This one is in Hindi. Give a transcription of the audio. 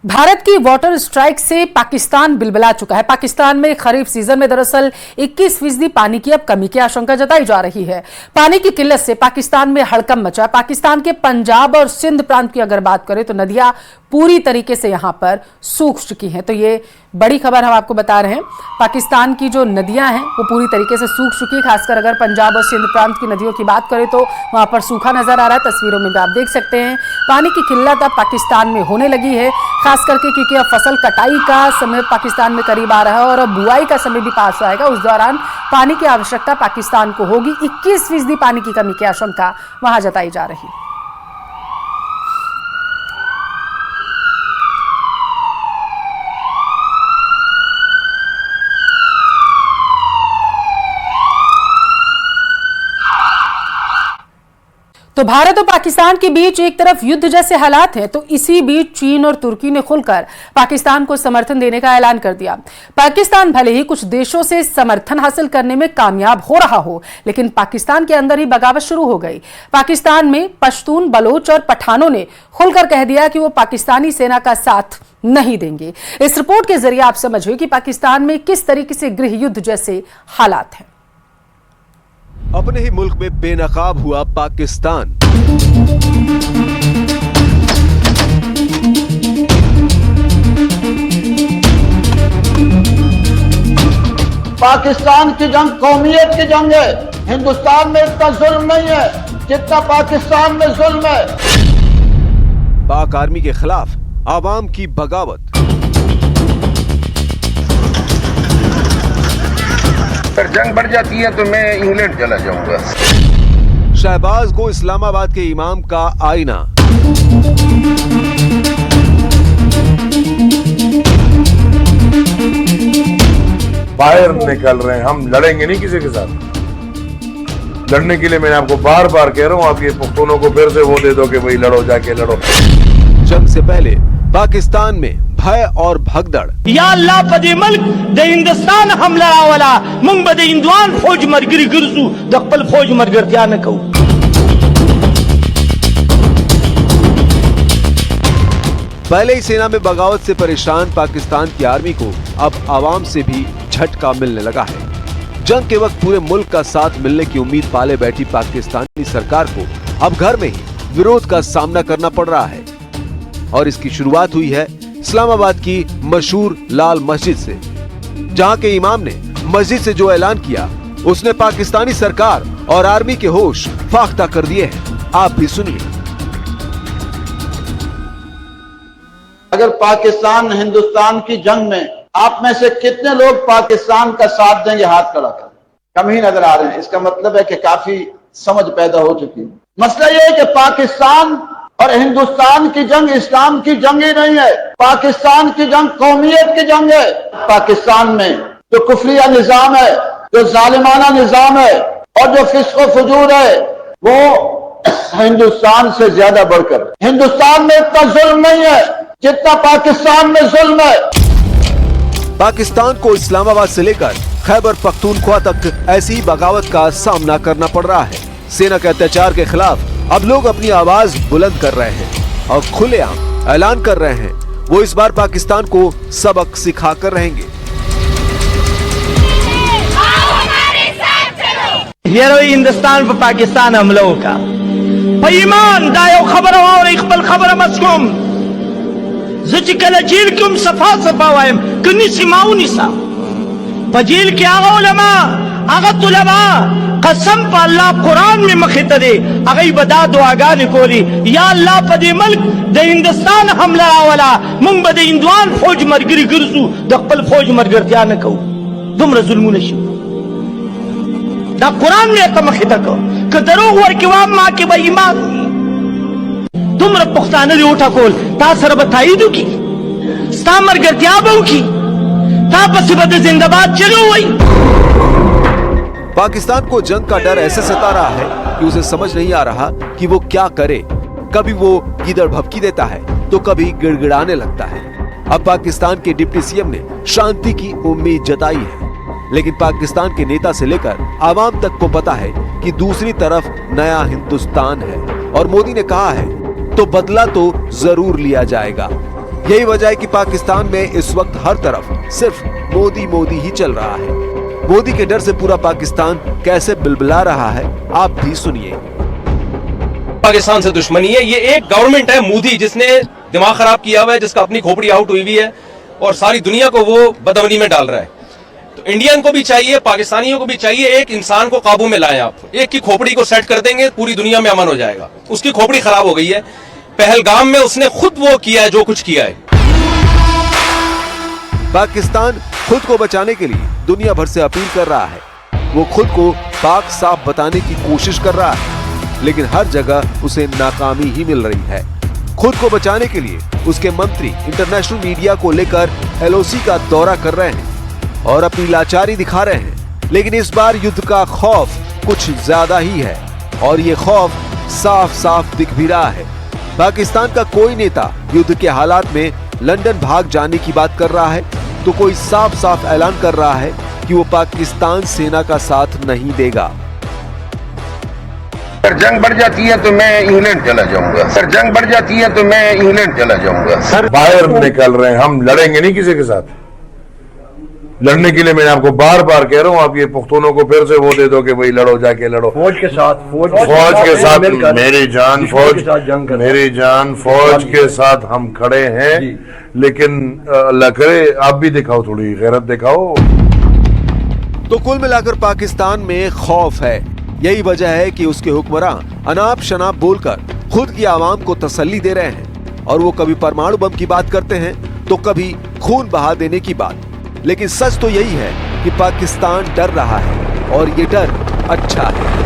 भारत की वाटर स्ट्राइक से पाकिस्तान बिलबिला चुका है। पाकिस्तान में खरीफ सीजन में दरअसल 21% पानी की अब कमी की आशंका जताई जा रही है। पानी की किल्लत से पाकिस्तान में हड़कंप मचा। पाकिस्तान के पंजाब और सिंध प्रांत की अगर बात करें तो नदियां पूरी तरीके से यहां पर सूख चुकी हैं। तो ये बड़ी खबर हम आपको बता रहे हैं। पाकिस्तान की जो नदियां हैं वो पूरी तरीके से सूख चुकी है। खासकर अगर पंजाब और सिंध प्रांत की नदियों की बात करें तो वहां पर सूखा नजर आ रहा है। तस्वीरों में भी आप देख सकते हैं पानी की किल्लत अब पाकिस्तान में होने लगी है, खास करके क्योंकि अब फसल कटाई का समय पाकिस्तान में करीब आ रहा है और अब बुआई का समय भी पास आएगा। उस दौरान पानी की आवश्यकता पाकिस्तान को होगी। 21% पानी की कमी की आशंका वहां जताई जा रही है। तो भारत और पाकिस्तान के बीच एक तरफ युद्ध जैसे हालात हैं, तो इसी बीच चीन और तुर्की ने खुलकर पाकिस्तान को समर्थन देने का ऐलान कर दिया। पाकिस्तान भले ही कुछ देशों से समर्थन हासिल करने में कामयाब हो रहा हो, लेकिन पाकिस्तान के अंदर ही बगावत शुरू हो गई। पाकिस्तान में पश्तून, बलोच और पठानों ने खुलकर कह दिया कि वो पाकिस्तानी सेना का साथ नहीं देंगे। इस रिपोर्ट के जरिए आप समझिए कि पाकिस्तान में किस तरीके से गृह युद्ध जैसे हालात हैं। अपने ही मुल्क में बेनकाब हुआ पाकिस्तान। पाकिस्तान की जंग कौमियत की जंग है। हिंदुस्तान में इतना जुल्म नहीं है जितना पाकिस्तान में जुल्म है। पाक आर्मी के खिलाफ आवाम की बगावत। अगर जंग बढ़ जाती है तो मैं इंग्लैंड चला जाऊंगा। शहबाज को इस्लामाबाद के इमाम का आईना। बाहर निकल रहे हैं, हम लड़ेंगे नहीं किसी के साथ। लड़ने के लिए मैंने आपको बार बार कह रहा हूं, आप ये पुख्तूनों को फिर से वो दे दो कि भाई लड़ो, जाके लड़ो। जंग से पहले पाकिस्तान में भय और भगदड़। या अल्लाह पदे मुल्क दे हिंदुस्तान हमला वाला मुंग बदे इंदवान फौज मरगिरी गिरसू दक्पल फौज मरगर क्या न कहूं। पहले ही सेना में बगावत से परेशान पाकिस्तान की आर्मी को अब आवाम से भी झटका मिलने लगा है। जंग के वक्त पूरे मुल्क का साथ मिलने की उम्मीद पाले बैठी पाकिस्तानी सरकार को अब घर में ही विरोध का सामना करना पड़ रहा है। और इसकी शुरुआत हुई है इस्लामाबाद की मशहूर लाल मस्जिद से, जहां के इमाम ने मस्जिद से जो ऐलान किया उसने पाकिस्तानी सरकार और आर्मी के होश फाख्ता कर दिए हैं। आप भी सुनिए। अगर पाकिस्तान हिंदुस्तान की जंग में आप में से कितने लोग पाकिस्तान का साथ देंगे? हाथ खड़ा कर। कम ही नजर आ रहे हैं। इसका मतलब है कि काफी समझ पैदा हो चुकी है। मसला यह है कि पाकिस्तान और हिंदुस्तान की जंग इस्लाम की जंग ही नहीं है। पाकिस्तान की जंग कौमियत की जंग है। पाकिस्तान में जो कुफरिया निजाम है, जो जालिमाना निजाम है और जो फिस्क फजूर है, वो हिंदुस्तान से ज्यादा बढ़कर। हिंदुस्तान में इतना जुल्म नहीं है जितना पाकिस्तान में जुल्म है। पाकिस्तान को इस्लामाबाद से लेकर खैबर पख्तूनख्वा तक ऐसी बगावत का सामना करना पड़ रहा है। सेना के अत्याचार के खिलाफ अब लोग अपनी आवाज बुलंद कर रहे हैं और खुलेआम ऐलान कर रहे हैं वो इस बार पाकिस्तान को सबक सिखाकर रहेंगे। ये रही हिंदुस्तान पर पाकिस्तान हमलों का ईमान दायो खबर और इकबल खबर मसलूम जिकल जेल कुम सफा सफा वायम कनी सिमाऊ निसा बजेल के आगा उलमा आगा तुलमा कसम पर अल्लाह कुरान में मखित दे अगई बदा दुआगा निकोली या अल्लाह पदे मुल्क दे हिंदुस्तान हमला वाला मुंग बदे इंदवान फौज मरगिरी गिरसू दक्पल फौज मरगर क्या न कहूं। तुम जुल्म नशो दा कुरान में कम मखित को कदरो वर के वाम मां के बेईमान तुम पुख्तान उठा कोल ता सर बताई दू की स्ता मरगर क्या बहु की ता पसी बदे जिंदाबाद चलो वही। पाकिस्तान को जंग का डर ऐसे सता रहा है कि उसे समझ नहीं आ रहा कि वो क्या करे। कभी वो गीदड़ भभकी देता है तो कभी गिड़गिड़ाने लगता है। अब पाकिस्तान के डिप्टी सीएम ने शांति की उम्मीद जताई है, लेकिन पाकिस्तान के नेता से लेकर आवाम तक को पता है कि दूसरी तरफ नया हिंदुस्तान है और मोदी ने कहा है तो बदला तो जरूर लिया जाएगा। यही वजह है कि पाकिस्तान में इस वक्त हर तरफ सिर्फ मोदी मोदी ही चल रहा है। मोदी के डर से पूरा पाकिस्तान कैसे बिलबिला रहा है, आप भी सुनिए। पाकिस्तान से दुश्मनी है, ये एक गवर्नमेंट है मोदी जिसने दिमाग खराब किया हुआ है, जिसका अपनी खोपड़ी आउट हुई हुई है और सारी दुनिया को वो बदअमनी में डाल रहा है। तो इंडियन को भी चाहिए, पाकिस्तानियों को भी चाहिए, एक इंसान को काबू में लाएं आप। एक की खोपड़ी को सेट कर देंगे, पूरी दुनिया में अमन हो जाएगा। उसकी खोपड़ी खराब हो गई है, पहलगाम में उसने खुद वो किया है जो कुछ किया है। पाकिस्तान खुद को बचाने के लिए दुनिया भर से अपील कर रहा है। वो खुद को पाक साफ बताने की कोशिश कर रहा है, लेकिन हर जगह उसे नाकामी ही मिल रही है। खुद को बचाने के लिए उसके मंत्री इंटरनेशनल मीडिया को लेकर LOC का दौरा कर रहे हैं और अपनी लाचारी दिखा रहे हैं, लेकिन इस बार युद्ध का खौफ कुछ ज्यादा ही है और ये खौफ साफ साफ दिख भी रहा है। पाकिस्तान का कोई नेता युद्ध के हालात में लंदन भाग जाने की बात कर रहा है, तो कोई साफ साफ ऐलान कर रहा है कि वो पाकिस्तान सेना का साथ नहीं देगा। अगर जंग बढ़ जाती है तो मैं इंग्लैंड चला जाऊंगा। अगर जंग बढ़ जाती है तो मैं इंग्लैंड चला जाऊंगा। सर बाहर निकल रहे हैं, हम लड़ेंगे नहीं किसी के साथ। लड़ने के लिए मैं आपको बार बार कह रहा हूँ, आप ये पुख्तूनों को फिर से वो दे दो कि भाई लड़ो, जाके लड़ो फौज के साथ मेरी जान फौज के साथ हम खड़े हैं, लेकिन अल्लाह करे आप भी दिखाओ, थोड़ी गैरत दिखाओ। तो कुल मिलाकर पाकिस्तान में खौफ है। यही वजह है कि उसके हुक्मरान अनाप शनाप बोलकर खुद की आवाम को तसल्ली दे रहे हैं और वो कभी परमाणु बम की बात करते हैं तो कभी खून बहा देने की बात। लेकिन सच तो यही है कि पाकिस्तान डर रहा है और ये डर अच्छा है।